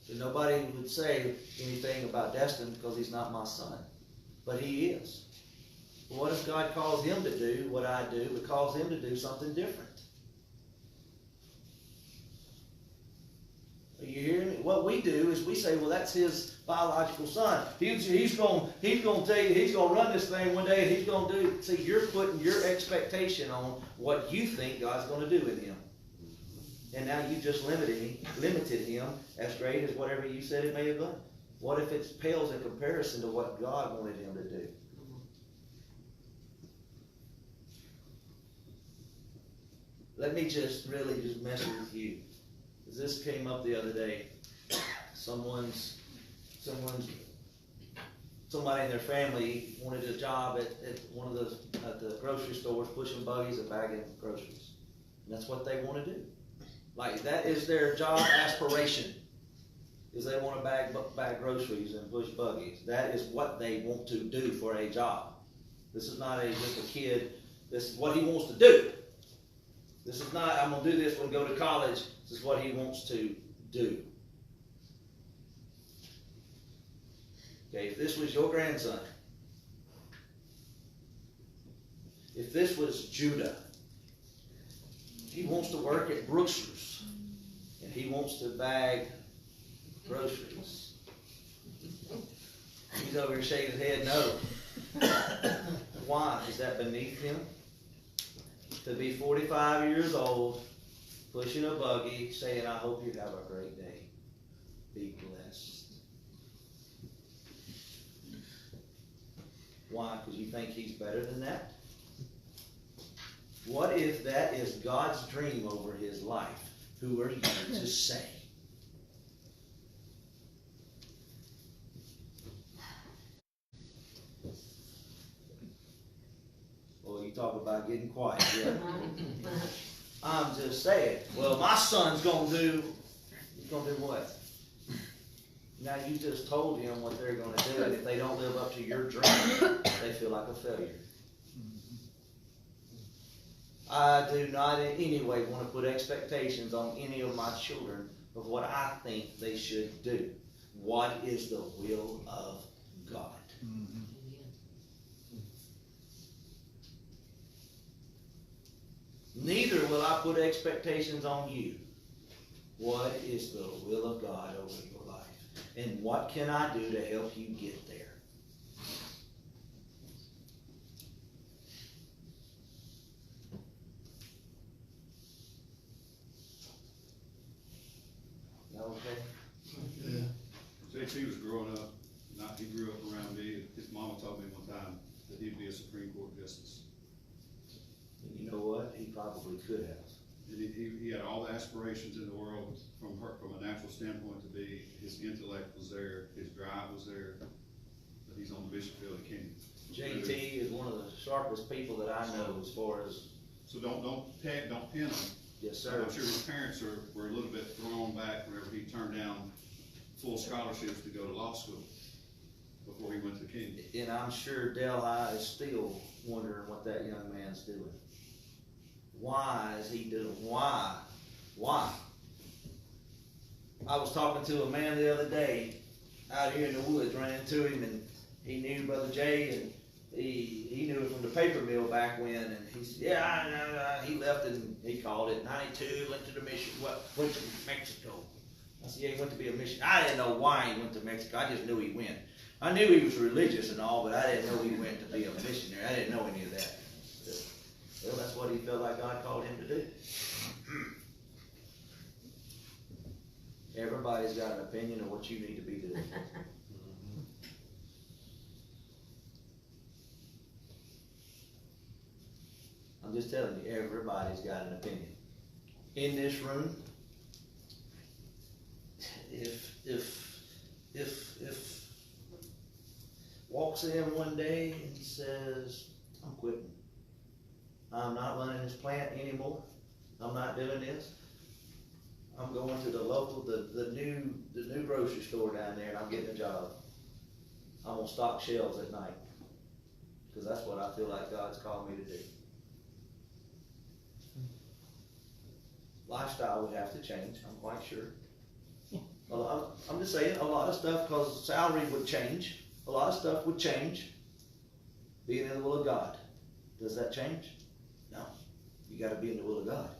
So nobody would say anything about Destin because he's not my son. But he is. But what if God calls him to do what I do, but calls him to do something different? Are you hearing me? what we do is we say, well, that's his biological son. He's gonna tell you, he's gonna run this thing one day, and he's gonna do. See, you're putting your expectation on what you think God's gonna do in him. And now you just limited him as great as whatever you said it may have done. What if it pales in comparison to what God wanted him to do? Let me just really just mess with you. This came up the other day. Somebody in their family wanted a job at one of those at the grocery stores, pushing buggies and bagging groceries. And that's what they want to do. Like, that is their job aspiration, is they want to bag groceries and push buggies. That is what they want to do for a job. This is not just a kid. This is what he wants to do. This is not, I'm going to do this when I go to college. This is what he wants to do. Okay, if this was your grandson, if this was Judah, he wants to work at Brookshire's, and he wants to bag groceries. He's over here shaking his head no. Why? Is that beneath him? To be 45 years old, pushing a buggy, saying, I hope you have a great day. Be blessed. Why? Because you think he's better than that? What if that is God's dream over his life? Who are you to say? Well, you talk about getting quiet. Yeah. I'm just saying. Well, my son's gonna do. He's gonna do what? Now you just told him what they're gonna do, and if they don't live up to your dream, they feel like a failure. I do not in any way want to put expectations on any of my children of what I think they should do. What is the will of God? Neither will I put expectations on you. What is the will of God over your life? And what can I do to help you get there? Okay? JT was growing up, he grew up around me. His mama told me one time that he'd be a Supreme Court justice. And you know what? He probably could have. And he had all the aspirations in the world from a natural standpoint to be. His intellect was there, his drive was there, but he's on the bishop field at Kenyon. JT is one of the sharpest people that I know as far as. So don't pin him. Yes, sir. I'm sure his parents were a little bit thrown back whenever he turned down full scholarships to go to law school before he went to Kenyon. And I'm sure Delhi is still wondering what that young man's doing. Why is he doing? Why? I was talking to a man the other day out here in the woods, ran into him, and he knew Brother Jay, and he knew him from the paper mill back when, and he said, yeah, he left, and he called it 92, went to the mission, went to Mexico. I said, yeah, he went to be a missionary. I didn't know why he went to Mexico. I just knew he went. I knew he was religious and all, but I didn't know he went to be a missionary. I didn't know any of that. Well, that's what he felt like God called him to do. Everybody's got an opinion of what you need to be doing. I'm just telling you, everybody's got an opinion. In this room, if walks in one day and says, I'm quitting. I'm not running this plant anymore. I'm not doing this. I'm going to the local, the new grocery store down there, and I'm getting a job. I'm gonna stock shelves at night, because that's what I feel like God's called me to do. Lifestyle would have to change, I'm quite sure. I'm just saying, a lot of stuff, because salary would change. A lot of stuff would change. Being in the will of God. Does that change? No. You gotta be in the will of God.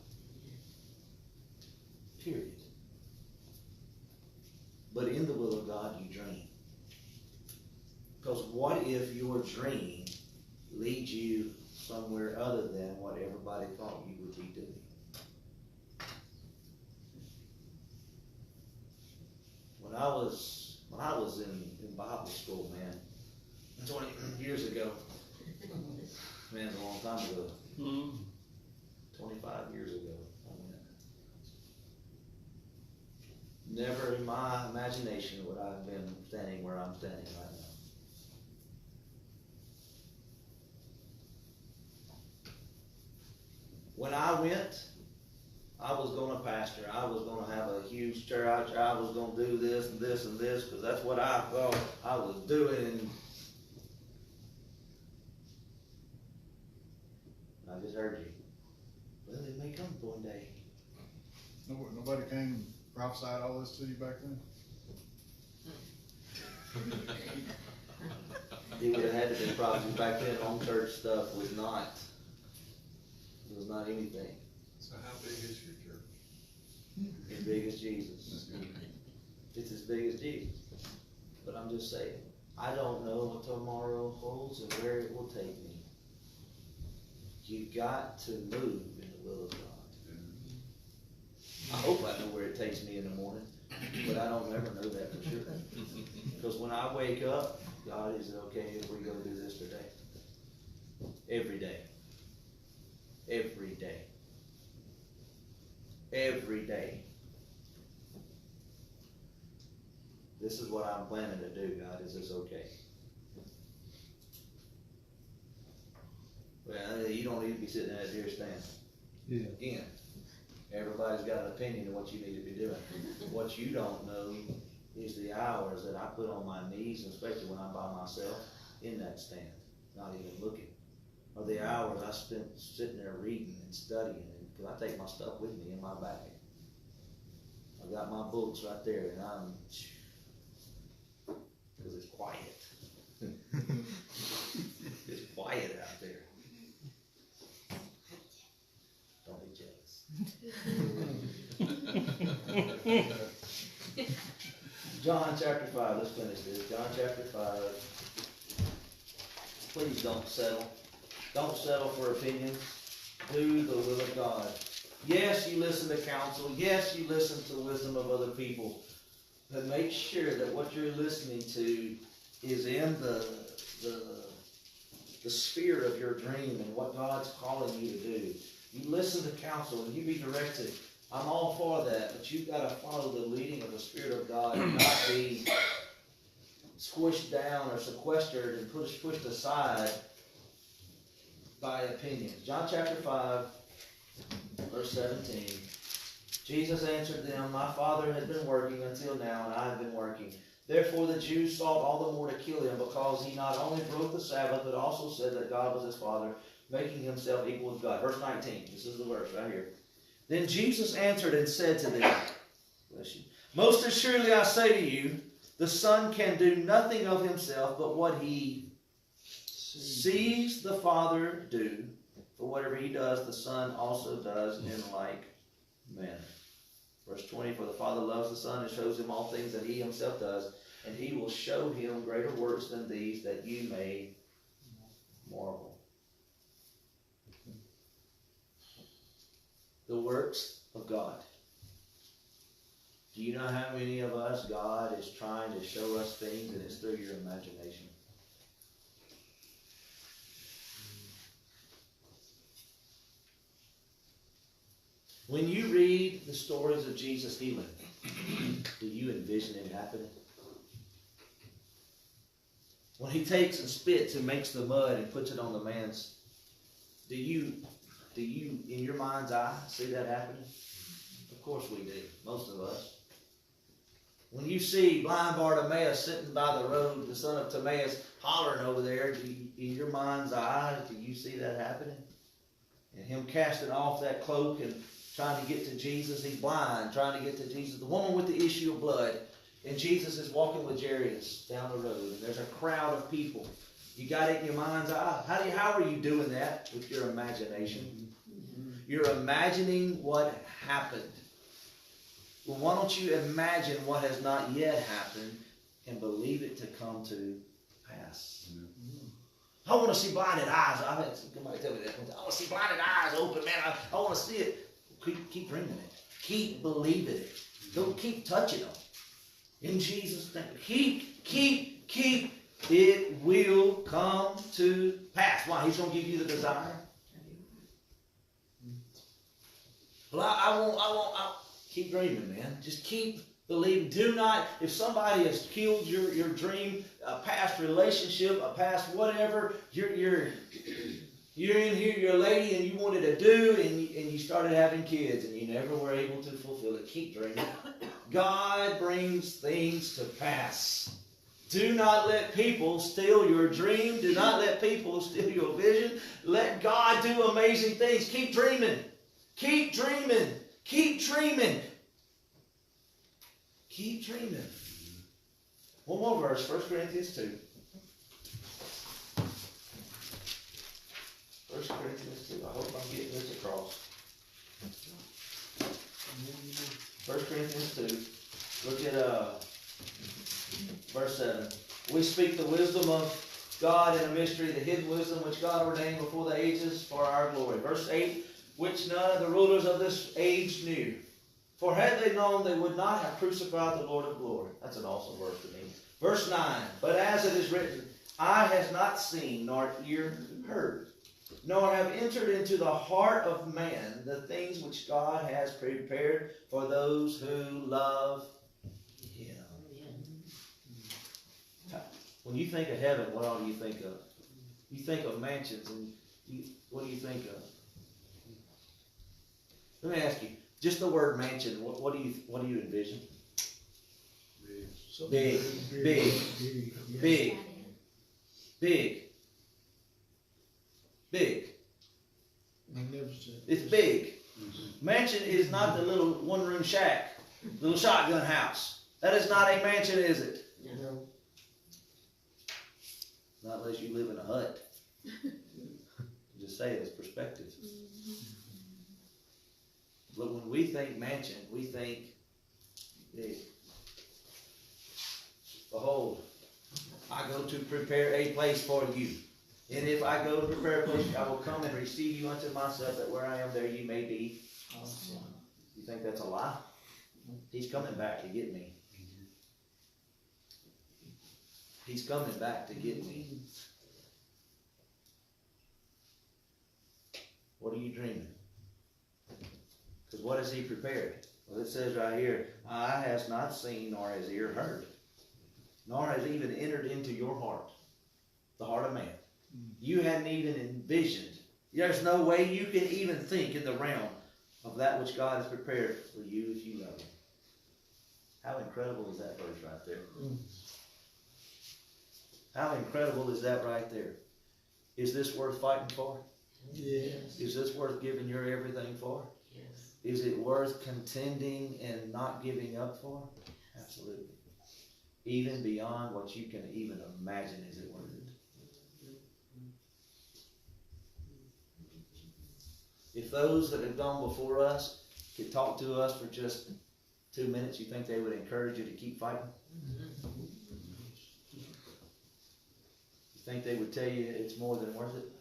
Period. but in the will of God you dream. Because what if your dream leads you somewhere other than what everybody thought you would be doing? When I was in Bible school, man, 20 years ago, man, it's a long time ago, 25 years ago, I went. Never in my imagination would I have been standing where I'm standing right now. When I went, I was gonna pastor, I was gonna have a huge church, I was gonna do this and this and this, because that's what I thought I was doing. I just heard you. Well, it may come one day. Nobody came and prophesied all this to you back then? He would have had to be probably back then. Home church stuff was not anything. So how big is your church? As big as Jesus. It's as big as Jesus. But I'm just saying, I don't know what tomorrow holds and where it will take me. You've got to move in the will of God. I hope I know where it takes me in the morning, but I don't ever know that for sure. Because when I wake up, God, is it okay if we go do this today? Every day. Every day. Every day. This is what I'm planning to do, God. Is this okay? Well, you don't need to be sitting at a deer stand. Yeah. Again, everybody's got an opinion of what you need to be doing. What you don't know is the hours that I put on my knees, especially when I'm by myself, in that stand, not even looking. Or the hours I spent sitting there reading and studying, because I take my stuff with me in my bag. I've got my books right there, and because it's quiet. It's quiet out there. Don't be jealous. John chapter 5, let's finish this. John chapter 5. Please don't settle. Don't settle for opinions. Do the will of God. Yes, you listen to counsel. Yes, you listen to the wisdom of other people. But make sure that what you're listening to is in the sphere of your dream and what God's calling you to do. You listen to counsel and you be directed. I'm all for that, but you've got to follow the leading of the Spirit of God and not be squished down or sequestered and pushed aside by opinions. John chapter 5, verse 17. Jesus answered them, my Father has been working until now, and I have been working. Therefore the Jews sought all the more to kill him, because he not only broke the Sabbath, but also said that God was his Father, making himself equal with God. Verse 19, this is the verse right here. Then Jesus answered and said to them, bless you, most assuredly I say to you, the Son can do nothing of himself, but what he sees the Father do. For whatever he does, the Son also does in like manner. Verse 20, for the Father loves the Son and shows him all things that he himself does, and he will show him greater works than these, that you may marvel. The works of God. Do you know how many of us God is trying to show us things and it's through your imagination? When you read the stories of Jesus healing, do you envision it happening? When he takes and spits and makes the mud and puts it on the man's, do you in your mind's eye see that happening? Of course we do, most of us. When you see blind Bartimaeus sitting by the road, the son of Timaeus hollering over there, in your mind's eye, do you see that happening? And him casting off that cloak and trying to get to Jesus. He's blind, trying to get to Jesus. The woman with the issue of blood. And Jesus is walking with Jairus down the road. And there's a crowd of people. You got it in your mind's eye. How are you doing that with your imagination? You're imagining what happened. Well, why don't you imagine what has not yet happened and believe it to come to pass? I want to see blinded eyes. I've had somebody tell me that. I want to see blinded eyes open, man. I want to see it. Keep dreaming it. Keep believing it. Don't keep touching them. In Jesus' name. Keep. It will come to pass. Why? He's going to give you the desire. Well, I won't. Keep dreaming, man. Just keep believing. Do not, if somebody has killed your dream, a past relationship, a past whatever, you're in here, you're a lady and you wanted to do, and you started having kids and you never were able to fulfill it. Keep dreaming. God brings things to pass. Do not let people steal your dream. Do not let people steal your vision. Let God do amazing things. Keep dreaming. Keep dreaming. Keep dreaming. Keep dreaming. One more verse, 1 Corinthians 2. 1 Corinthians 2. I hope I'm getting this across. 1 Corinthians 2. Look at verse 7. We speak the wisdom of God in a mystery, the hidden wisdom which God ordained before the ages for our glory. Verse 8. Which none of the rulers of this age knew. For had they known, they would not have crucified the Lord of glory. That's an awesome verse to me. Verse 9. But as it is written, eye has not seen, nor ear heard, nor have entered into the heart of man the things which God has prepared for those who love Him. When you think of heaven, what all do you think of? You think of mansions, and what do you think of? Let me ask you, just the word mansion, what do you envision? Big. Magnificent. It's big. Mansion is not the little one-room shack, little shotgun house. That is not a mansion, is it? No. Not unless you live in a hut. Just say it's perspective. But when we think mansion, we think big. Behold, I go to prepare a place for you. And if I go to prepare a place, I will come and receive you unto myself, that where I am, there you may be. Awesome. You think that's a lie? He's coming back to get me. He's coming back to get me. What are you dreaming? Because what has He prepared? Well, it says right here, eye has not seen, nor has ear heard, nor has even entered into your heart, the heart of man. You hadn't even envisioned. There's no way you can even think in the realm of that which God has prepared for you if you love Him. How incredible is that verse right there? How incredible is that right there? Is this worth fighting for? Yes. Is this worth giving your everything for? Yes. Is it worth contending and not giving up for? Absolutely. Even beyond what you can even imagine, is it worth it? If those that have gone before us could talk to us for just 2 minutes, you think they would encourage you to keep fighting? You think they would tell you it's more than worth it?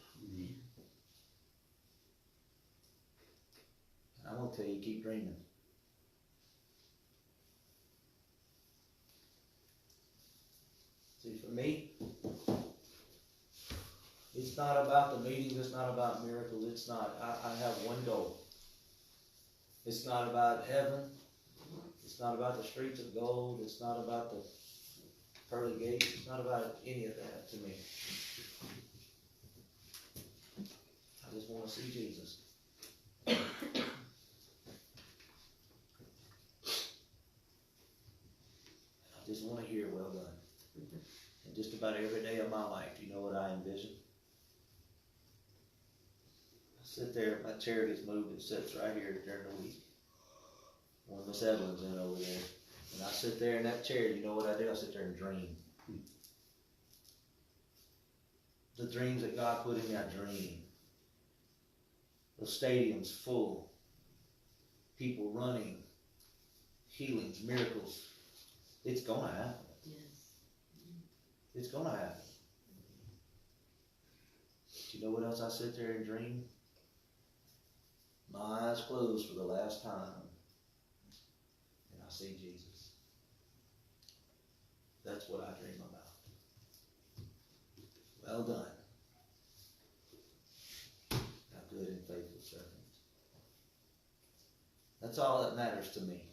I'm going to tell you, keep dreaming. See, for me, it's not about the meetings, it's not about miracles, it's not. I have one goal. It's not about heaven. It's not about the streets of gold. It's not about the pearly gates. It's not about any of that to me. I just want to see Jesus. I just want to hear, well done. And just about every day of my life, you know what I envision? I sit there, my chair gets moved, it sits right here during the week. One of Miss Evelyn's in over there. And I sit there in that chair, you know what I do? I sit there and dream. The dreams that God put in me, I dream. The stadium's full. People running. healings, miracles. It's gonna happen. Yes. It's gonna happen. Do you know what else I sit there and dream? My eyes closed for the last time, and I see Jesus. That's what I dream about. Well done, thou good and faithful servant. That's all that matters to me.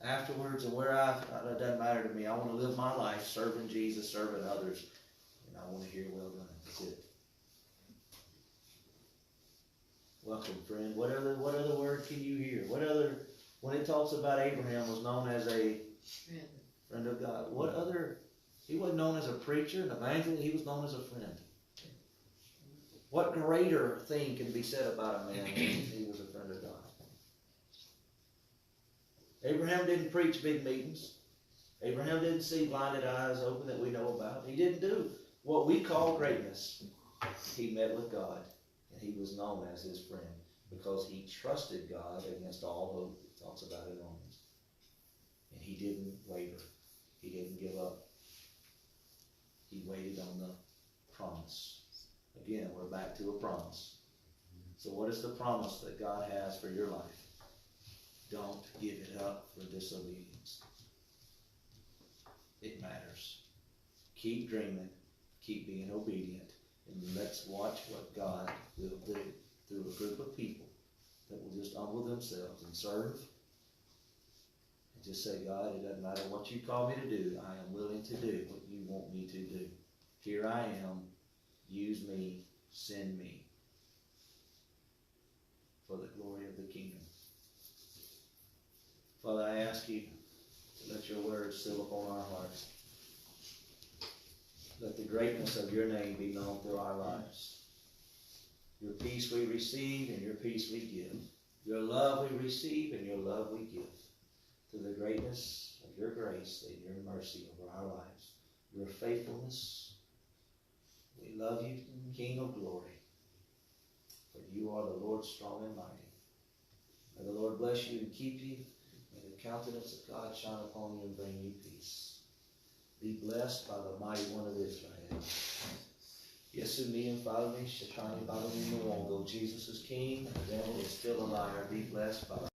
Afterwards and where it doesn't matter to me. I want to live my life serving Jesus, serving others, and I want to hear well done. That's it. Welcome, friend. What other word can you hear? When it talks about Abraham was known as a friend of God, he wasn't known as a preacher, an evangelist, he was known as a friend. What greater thing can be said about a man than he was a friend of God? Abraham didn't preach big meetings. Abraham didn't see blinded eyes open that we know about. He didn't do what we call greatness. He met with God, and he was known as his friend because he trusted God against all hope. It talks about it in Romans. And he didn't waver. He didn't give up. He waited on the promise. Again, we're back to a promise. So what is the promise that God has for your life? Don't give it up for disobedience. It matters. Keep dreaming. Keep being obedient. And let's watch what God will do through a group of people that will just humble themselves and serve. And just say, God, it doesn't matter what you call me to do. I am willing to do what you want me to do. Here I am. Use me. Send me. For the glory of the kingdom. Father, I ask you to let your words seal upon our hearts. Let the greatness of your name be known through our lives. Your peace we receive and your peace we give. Your love we receive and your love we give. Through the greatness of your grace and your mercy over our lives. Your faithfulness. We love you, King of glory. For you are the Lord strong and mighty. May the Lord bless you and keep you. May the countenance of God shine upon you and bring you peace. Be blessed by the mighty one of Israel. Yesu me and follow me, Shetani follow me, no one go. Jesus is King, the devil is still a liar. Be blessed by